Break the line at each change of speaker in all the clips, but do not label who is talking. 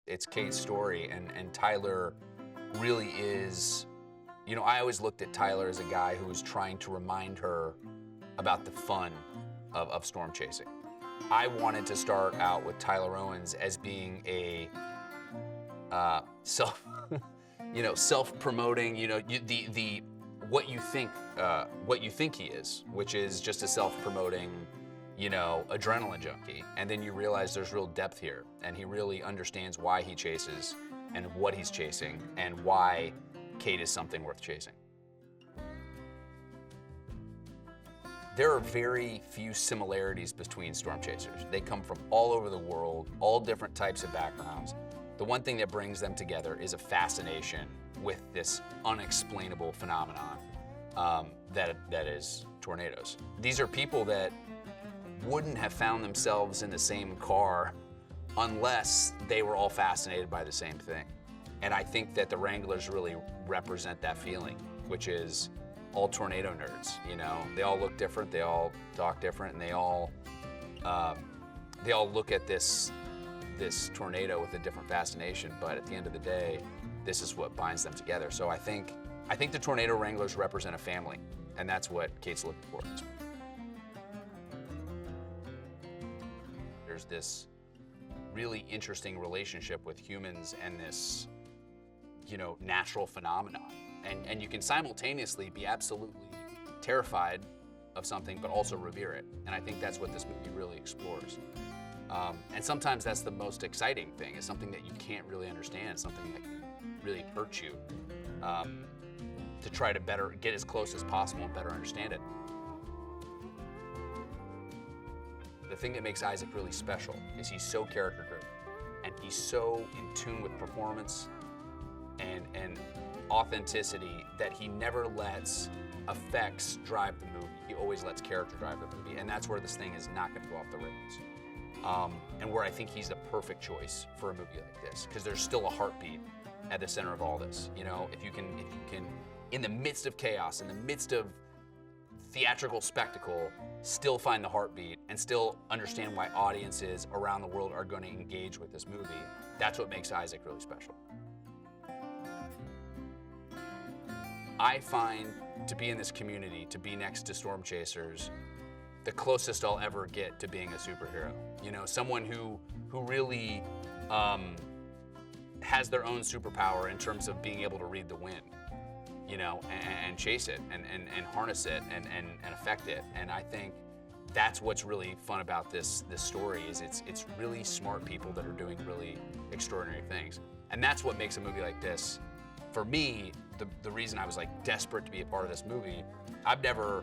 It's Kate's story, and Tyler really is, you know, I always looked at Tyler as a guy who was trying to remind her about the fun of storm chasing. I wanted to start out with Tyler Owens as being a self-promoting, you know, what you think he is, which is just a self-promoting, you know, adrenaline junkie. And then you realize there's real depth here, and he really understands why he chases and what he's chasing and why Kate is something worth chasing. There are very few similarities between storm chasers. They come from all over the world, all different types of backgrounds. The one thing that brings them together is a fascination with this unexplainable phenomenon that is tornadoes. These are people that wouldn't have found themselves in the same car unless they were all fascinated by the same thing. And I think that the Wranglers really represent that feeling, which is all tornado nerds, you know? They all look different, they all talk different, and they all look at this tornado with a different fascination, but at the end of the day, this is what binds them together. So I think the Tornado Wranglers represent a family, and that's what Kate's looking for. There's this really interesting relationship with humans and this, you know, natural phenomenon. And you can simultaneously be absolutely terrified of something, but also revere it. And I think that's what this movie really explores. And sometimes that's the most exciting thing, is something that you can't really understand, something that can really hurt you, to try to get as close as possible and better understand it. The thing that makes Isaac really special is he's so character-driven, and he's so in tune with performance and authenticity that he never lets effects drive the movie. He always lets character drive the movie, and that's where this thing is not going to go off the rails. And where I think he's the perfect choice for a movie like this, because there's still a heartbeat at the center of all this. You know, if you can, in the midst of chaos, in the midst of theatrical spectacle, still find the heartbeat and still understand why audiences around the world are going to engage with this movie, that's what makes Isaac really special. I find to be in this community, to be next to storm chasers, the closest I'll ever get to being a superhero. You know, someone who really has their own superpower in terms of being able to read the wind, you know, and chase it and harness it and affect it. And I think that's what's really fun about this story, is it's really smart people that are doing really extraordinary things. And that's what makes a movie like this, for me, the reason I was like desperate to be a part of this movie. I've never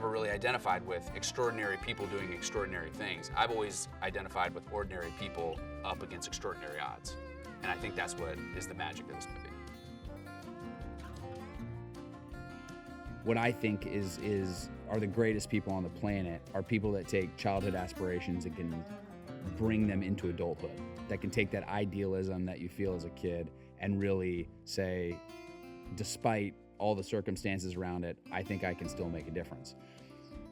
really identified with extraordinary people doing extraordinary things. I've always identified with ordinary people up against extraordinary odds. And I think that's what is the magic of this movie.
What I think are the greatest people on the planet are people that take childhood aspirations and can bring them into adulthood, that can take that idealism that you feel as a kid and really say, despite all the circumstances around it, I think I can still make a difference.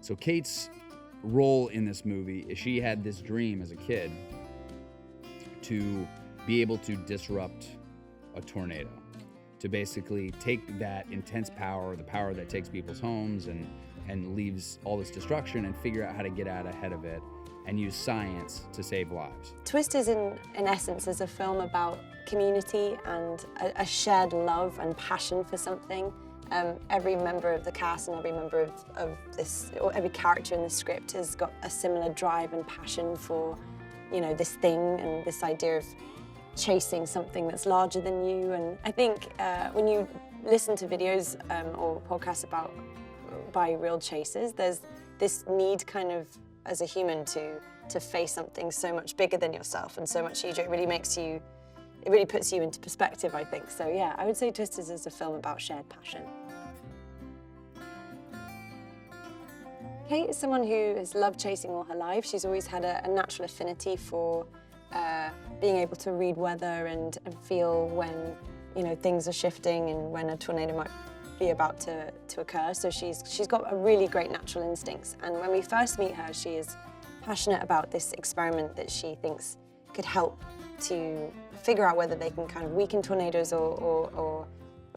So Kate's role in this movie is she had this dream as a kid to be able to disrupt a tornado, to basically take that intense power, the power that takes people's homes and leaves all this destruction, and figure out how to get out ahead of it and use science to save lives.
Twisters, in essence, is a film about community and a shared love and passion for something. Every member of the cast and every member of this, or every character in the script has got a similar drive and passion for, you know, this thing and this idea of chasing something that's larger than you. And I think when you listen to videos or podcasts by real chasers, there's this need kind of, as a human, to face something so much bigger than yourself and so much huger. It really puts you into perspective, I think. So yeah, I would say Twisters is a film about shared passion. Kate is someone who has loved chasing all her life. She's always had a natural affinity for being able to read weather and feel when things are shifting and when a tornado might be about to occur. So she's got a really great natural instincts. And when we first meet her, she is passionate about this experiment that she thinks could help to figure out whether they can kind of weaken tornadoes or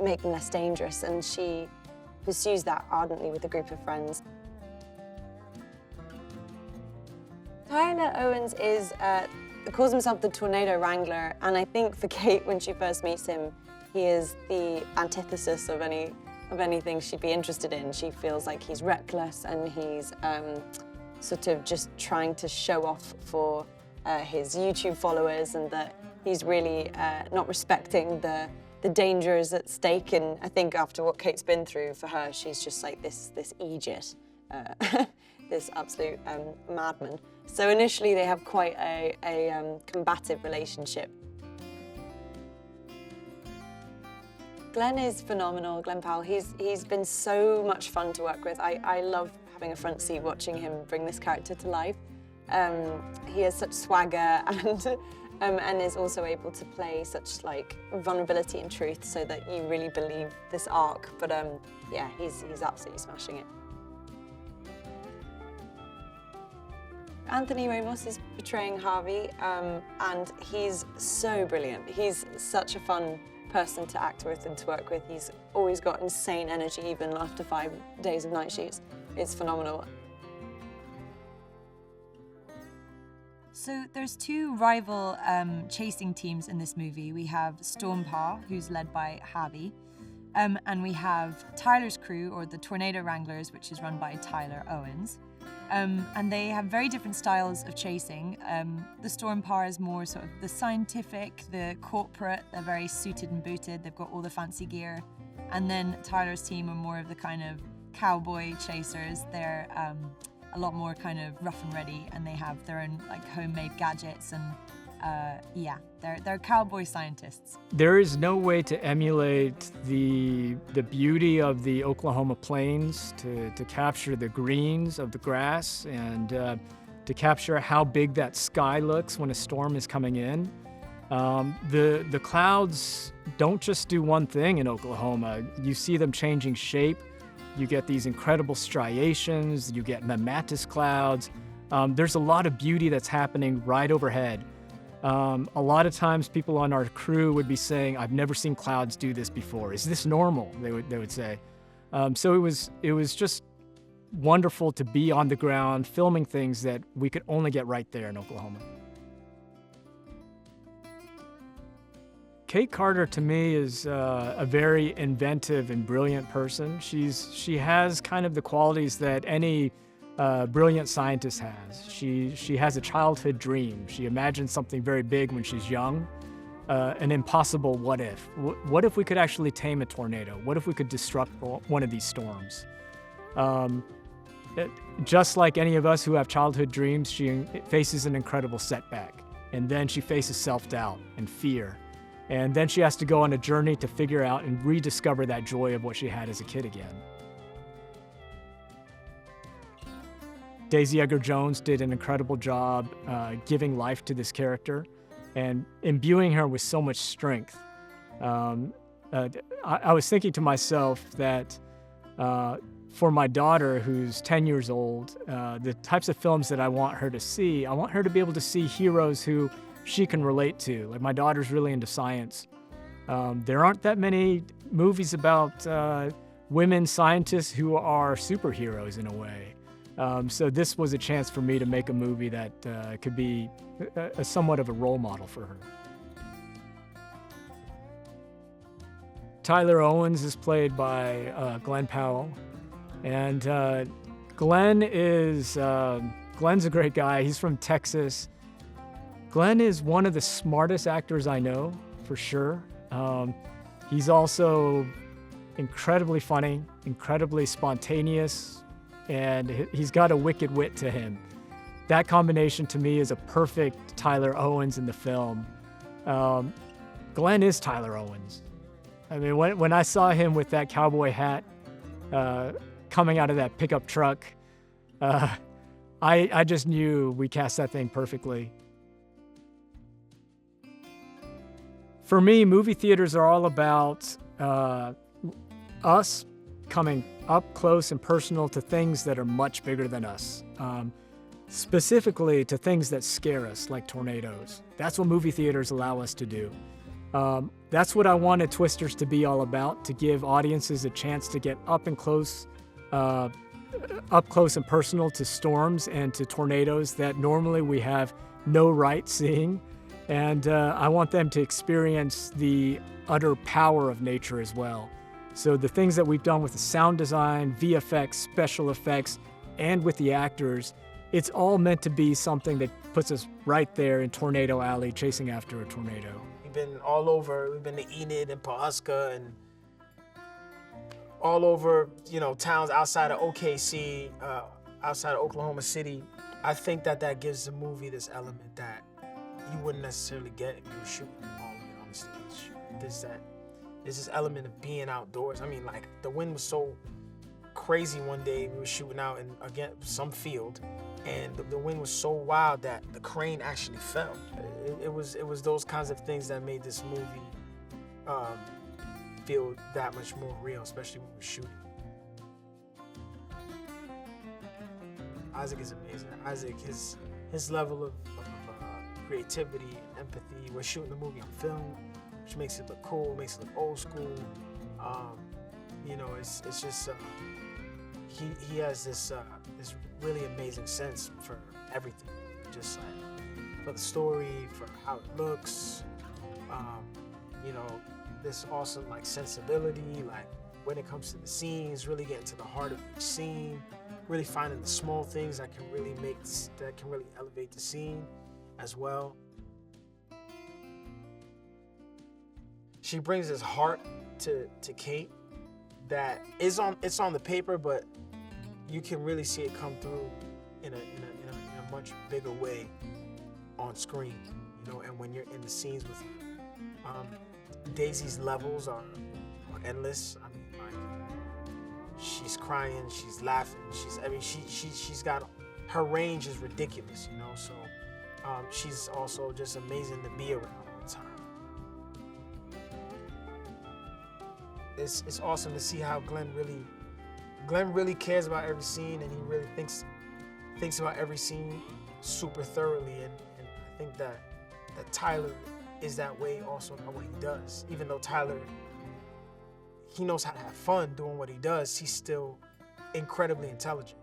make them less dangerous. And she pursues that ardently with a group of friends. Tyler Owens calls himself the Tornado Wrangler, and I think for Kate, when she first meets him, he is the antithesis of anything she'd be interested in. She feels like he's reckless and he's sort of just trying to show off for his YouTube followers, and that he's really not respecting the dangers at stake. And I think after what Kate's been through, for her, she's just like this idiot, this absolute madman. So initially they have quite a combative relationship. Glen is phenomenal, Glen Powell. He's been so much fun to work with. I love having a front seat watching him bring this character to life. He has such swagger and is also able to play such like vulnerability and truth, so that you really believe this arc. But yeah, he's absolutely smashing it. Anthony Ramos is portraying Harvey, and he's so brilliant. He's such a fun person to act with and to work with. He's always got insane energy, even after 5 days of night shoots. It's phenomenal.
So there's two rival chasing teams in this movie. We have Stormpaw, who's led by Harvey, and we have Tyler's crew, or the Tornado Wranglers, which is run by Tyler Owens. And they have very different styles of chasing. The Stormpaw is more sort of the scientific, the corporate. They're very suited and booted. They've got all the fancy gear. And then Tyler's team are more of the kind of cowboy chasers. They're a lot more kind of rough and ready, and they have their own like homemade gadgets, and yeah, they're cowboy scientists.
There is no way to emulate the beauty of the Oklahoma plains, to capture the greens of the grass, and to capture how big that sky looks when a storm is coming in. The clouds don't just do one thing in Oklahoma. You see them changing shape. You get these incredible striations. You get mammatus clouds. There's a lot of beauty that's happening right overhead. A lot of times people on our crew would be saying, "I've never seen clouds do this before. Is this normal?" They would say. So it was just wonderful to be on the ground filming things that we could only get right there in Oklahoma. Kate Carter, to me, is a very inventive and brilliant person. She has kind of the qualities that any brilliant scientist has. She has a childhood dream. She imagines something very big when she's young, an impossible what if. What if we could actually tame a tornado? What if we could disrupt one of these storms? Just like any of us who have childhood dreams, she faces an incredible setback. And then she faces self-doubt and fear. And then she has to go on a journey to figure out and rediscover that joy of what she had as a kid again. Daisy Edgar-Jones did an incredible job giving life to this character and imbuing her with so much strength. I was thinking to myself that for my daughter, who's 10 years old, the types of films that I want her to see, I want her to be able to see heroes who she can relate to. Like, my daughter's really into science. There aren't that many movies about women scientists who are superheroes in a way. So this was a chance for me to make a movie that could be a somewhat of a role model for her. Tyler Owens is played by Glen Powell. And Glen's a great guy. He's from Texas. Glen is one of the smartest actors I know, for sure. He's also incredibly funny, incredibly spontaneous, and he's got a wicked wit to him. That combination to me is a perfect Tyler Owens in the film. Glen is Tyler Owens. I mean, when I saw him with that cowboy hat coming out of that pickup truck, I just knew we cast that thing perfectly. For me, movie theaters are all about us coming up close and personal to things that are much bigger than us. Specifically to things that scare us, like tornadoes. That's what movie theaters allow us to do. That's what I wanted Twisters to be all about, to give audiences a chance to get up close and personal to storms and to tornadoes that normally we have no right seeing. And I want them to experience the utter power of nature as well. So the things that we've done with the sound design, VFX, special effects, and with the actors, it's all meant to be something that puts us right there in Tornado Alley chasing after a tornado.
We've been all over. We've been to Enid and Pawhuska and all over, towns outside of OKC, outside of Oklahoma City. I think that gives the movie this element that you wouldn't necessarily get if you were shooting all the way on the stage. There's this element of being outdoors. I mean, like, the wind was so crazy one day. We were shooting out in, again, some field, and the wind was so wild that the crane actually fell. It was those kinds of things that made this movie feel that much more real, especially when we're shooting. Isaac is amazing. Isaac, his level of creativity and empathy. We're shooting the movie on film, which makes it look cool, makes it look old school. It's just he has this really amazing sense for everything, just like for the story, for how it looks. This awesome like sensibility, like when it comes to the scenes, really getting to the heart of each scene, really finding the small things that can really elevate the scene as well. She brings this heart to Kate that it's on the paper, but you can really see it come through in a much bigger way on screen, and when you're in the scenes with her. Daisy's levels are endless. I mean, like, she's crying, she's laughing, she's got, her range is ridiculous, so she's also just amazing to be around all the time. It's awesome to see how Glen really cares about every scene, and he really thinks about every scene super thoroughly, and I think that Tyler is that way also about what he does. Even though Tyler, he knows how to have fun doing what he does, he's still incredibly intelligent.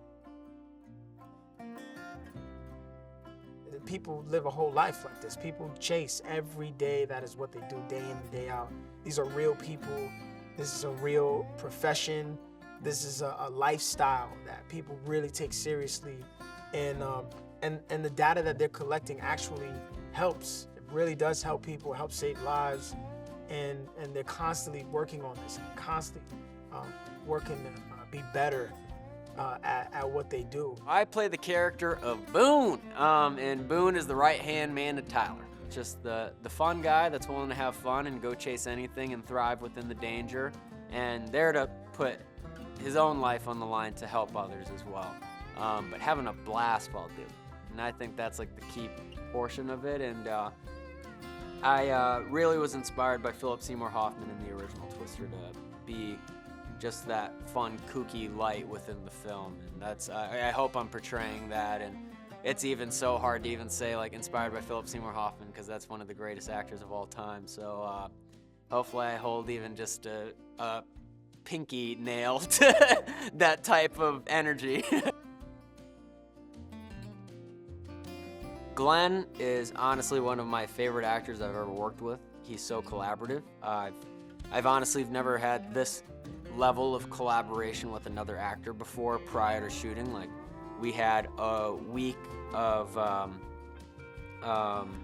People live a whole life like this. People chase every day. That is what they do day in and day out. These are real people. This is a real profession. This is a lifestyle that people really take seriously. And the data that they're collecting actually helps. It really does help people, help save lives. And they're constantly working on this, constantly working to be better at what they do.
I play the character of Boone, and Boone is the right-hand man to Tyler. Just the fun guy that's willing to have fun and go chase anything and thrive within the danger, and there to put his own life on the line to help others as well, but having a blast while doing it. And I think that's like the key portion of it, and I really was inspired by Philip Seymour Hoffman in the original Twister to be just that fun, kooky light within the film, and that's I hope I'm portraying that. And it's even so hard to even say like inspired by Philip Seymour Hoffman, because that's one of the greatest actors of all time. So hopefully I hold even just a pinky nail to that type of energy. Glen is honestly one of my favorite actors I've ever worked with. He's so collaborative. I've honestly never had this level of collaboration with another actor before prior to shooting. Like, we had a week of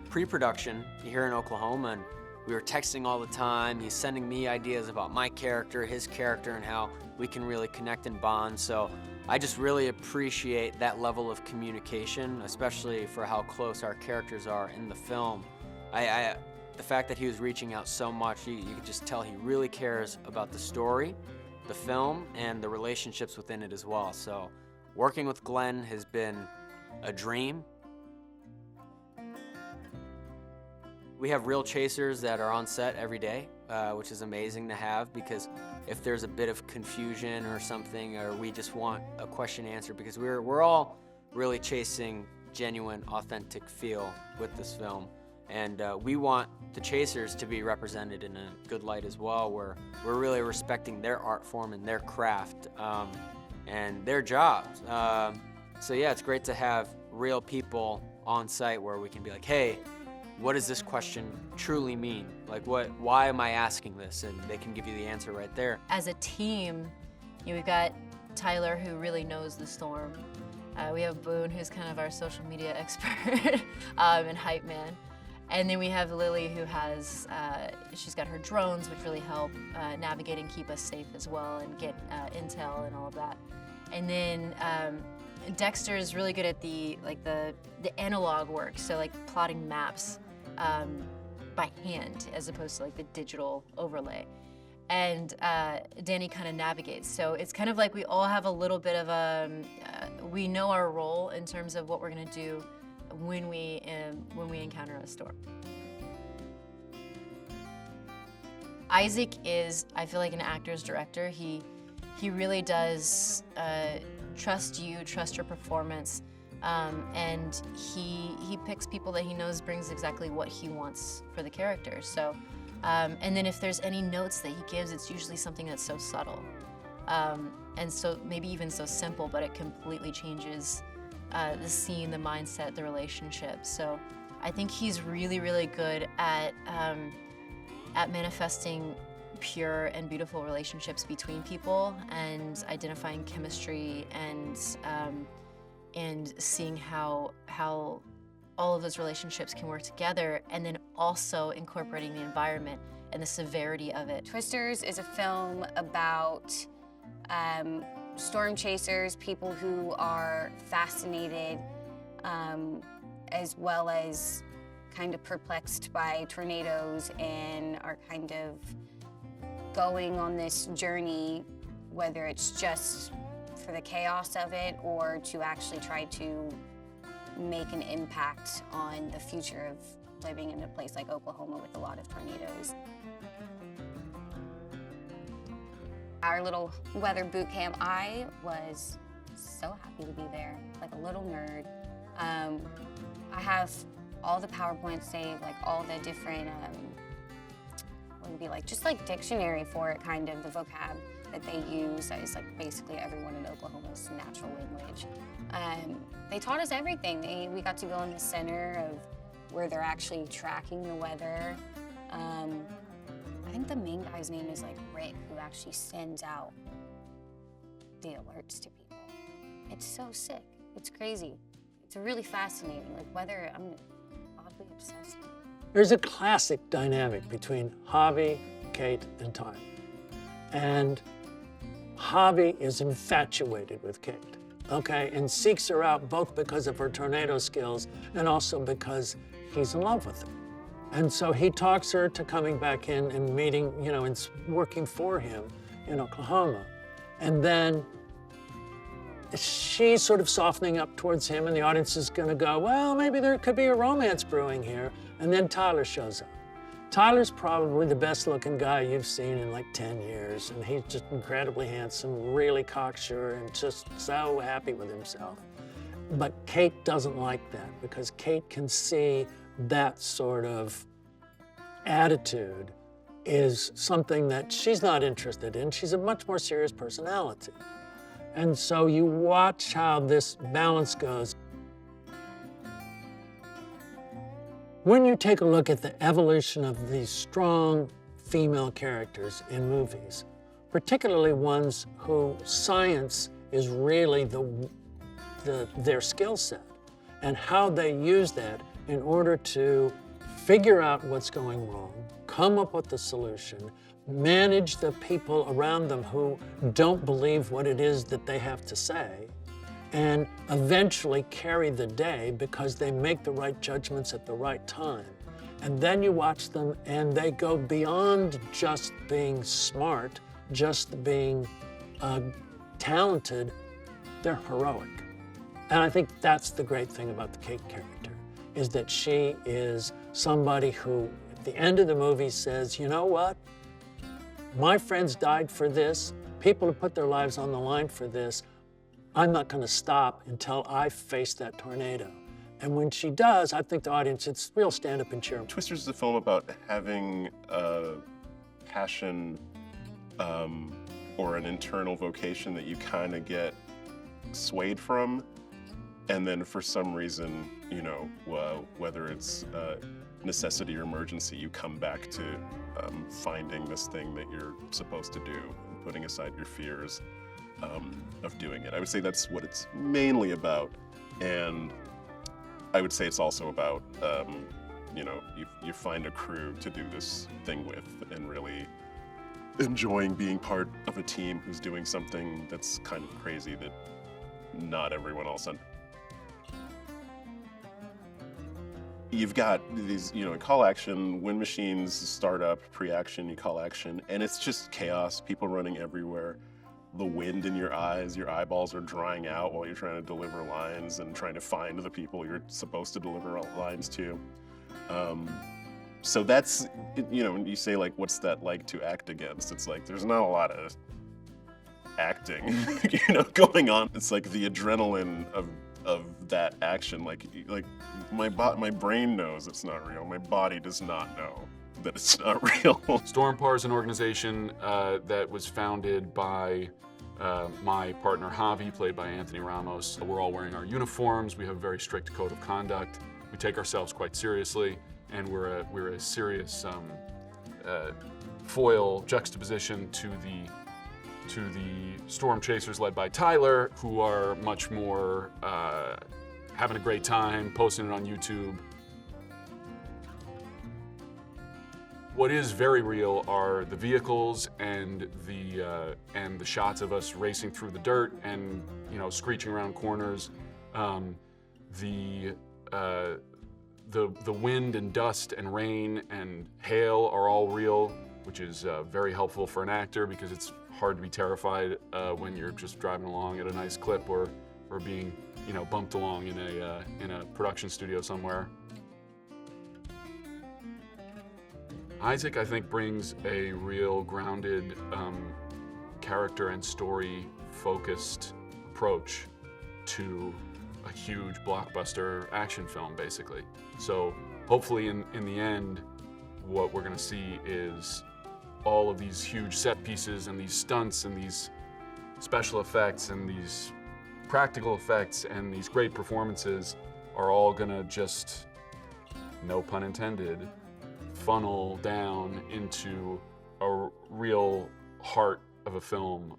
pre-production here in Oklahoma, and we were texting all the time. He's sending me ideas about my character, his character, and how we can really connect and bond. So I just really appreciate that level of communication, especially for how close our characters are in the film. The fact that he was reaching out so much, you could just tell he really cares about the story, the film, and the relationships within it as well. So working with Glen has been a dream. We have real chasers that are on set every day, which is amazing to have, because if there's a bit of confusion or something, or we just want a question answered, because we're all really chasing genuine, authentic feel with this film. And we want the chasers to be represented in a good light as well, where we're really respecting their art form and their craft and their jobs. So yeah, it's great to have real people on site where we can be like, hey, what does this question truly mean? Like, why am I asking this? And they can give you the answer right there.
As a team, we've got Tyler, who really knows the storm. We have Boone, who's kind of our social media expert and hype man. And then we have Lily, who has, she's got her drones, which really help navigate and keep us safe as well, and get intel and all of that. And then Dexter is really good at the analog work, so like plotting maps by hand as opposed to like the digital overlay. And Danny kind of navigates. So it's kind of like we all have a little bit of a, we know our role in terms of what we're gonna do when we encounter a storm. Isaac is, I feel like, an actor's director. He really does trust you, trust your performance, and he picks people that he knows brings exactly what he wants for the character. So, and then if there's any notes that he gives, it's usually something that's so subtle, and so maybe even so simple, but it completely changes the scene, the mindset, the relationship. So I think he's really, really good at manifesting pure and beautiful relationships between people, and identifying chemistry, and seeing how all of those relationships can work together, and then also incorporating the environment and the severity of it.
Twisters is a film about storm chasers, people who are fascinated as well as kind of perplexed by tornadoes, and are kind of going on this journey, whether it's just for the chaos of it or to actually try to make an impact on the future of living in a place like Oklahoma with a lot of tornadoes. Our little weather boot camp, I was so happy to be there, like a little nerd. I have all the PowerPoints saved, like all the different, what would be like, just like dictionary for it, kind of, the vocab that they use. That is like basically everyone in Oklahoma's natural language. They taught us everything. We got to go in the center of where they're actually tracking the weather. I think the main guy's name is like Rick, who actually sends out the alerts to people. It's so sick. It's crazy. It's really fascinating. Like weather, I'm oddly obsessed with.
There's a classic dynamic between Javi, Kate, and Tyler. And Javi is infatuated with Kate, okay, and seeks her out both because of her tornado skills and also because he's in love with her. And so he talks her to coming back in and meeting, and working for him in Oklahoma. And then she's sort of softening up towards him, and the audience is gonna go, well, maybe there could be a romance brewing here. And then Tyler shows up. Tyler's probably the best looking guy you've seen in like 10 years, and he's just incredibly handsome, really cocksure, and just so happy with himself. But Kate doesn't like that, because Kate can see that sort of attitude is something that she's not interested in. She's a much more serious personality. And so you watch how this balance goes. When you take a look at the evolution of these strong female characters in movies, particularly ones who science is really their skill set, and how they use that in order to figure out what's going wrong, come up with the solution, manage the people around them who don't believe what it is that they have to say, and eventually carry the day because they make the right judgments at the right time. And then you watch them and they go beyond just being smart, just being talented, they're heroic. And I think that's the great thing about the Kate character, is that she is somebody who, at the end of the movie, says, you know what? My friends died for this. People have put their lives on the line for this. I'm not going to stop until I face that tornado. And when she does, I think the audience, it's real stand up and cheer.
Twisters is a film about having a passion or an internal vocation that you kind of get swayed from. And then for some reason, you know, whether it's necessity or emergency, you come back to finding this thing that you're supposed to do and putting aside your fears of doing it. I would say that's what it's mainly about. And I would say it's also about, you know, you find a crew to do this thing with and really enjoying being part of a team who's doing something that's kind of crazy that not everyone else understands. You've got these, you know, call action, wind machines, startup, pre-action, you call action, and it's just chaos, people running everywhere. The wind in your eyes, your eyeballs are drying out while you're trying to deliver lines and trying to find the people you're supposed to deliver lines to. So that's, you know, when you say like, what's that like to act against? It's like, there's not a lot of acting, you know, going on. It's like the adrenaline of that action. Like my brain knows it's not real. My body does not know that it's not real.
Stormpar is an organization that was founded by my partner Javi, played by Anthony Ramos. We're all wearing our uniforms. We have a very strict code of conduct. We take ourselves quite seriously, and we're a serious foil juxtaposition to the storm chasers led by Tyler, who are much more having a great time, posting it on YouTube. What is very real are the vehicles and the shots of us racing through the dirt and, you know, screeching around corners. The wind and dust and rain and hail are all real, which is very helpful for an actor because it's hard to be terrified when you're just driving along at a nice clip or being, you know, bumped along in a production studio somewhere. Isaac, I think, brings a real grounded character and story-focused approach to a huge blockbuster action film, basically. So hopefully in the end, what we're gonna see is all of these huge set pieces and these stunts and these special effects and these practical effects and these great performances are all gonna just, no pun intended, funnel down into a real heart of a film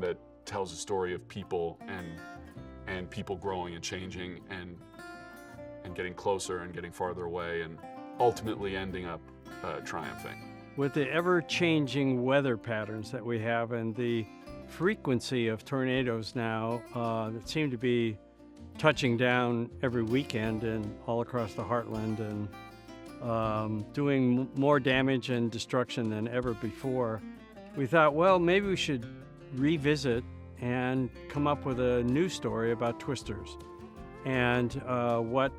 that tells a story of people and people growing and changing and getting closer and getting farther away and ultimately ending up triumphing.
With the ever-changing weather patterns that we have and the frequency of tornadoes now that seem to be touching down every weekend and all across the heartland and doing more damage and destruction than ever before, we thought, well, maybe we should revisit and come up with a new story about twisters and what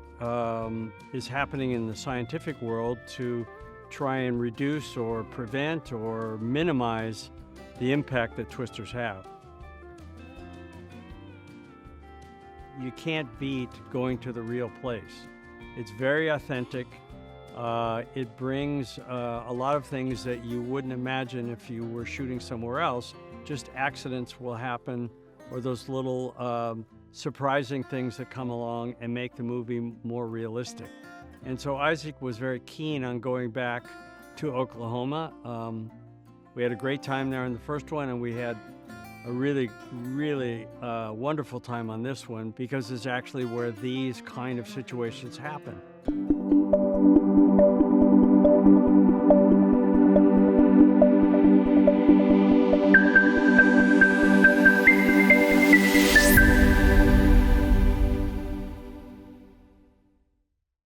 is happening in the scientific world to try and reduce or prevent or minimize the impact that twisters have. You can't beat going to the real place. It's very authentic. It brings a lot of things that you wouldn't imagine if you were shooting somewhere else. Just accidents will happen, or those little surprising things that come along and make the movie more realistic. And so Isaac was very keen on going back to Oklahoma. We had a great time there in the first one, and we had a really, really wonderful time on this one because it's actually where these kind of situations happen.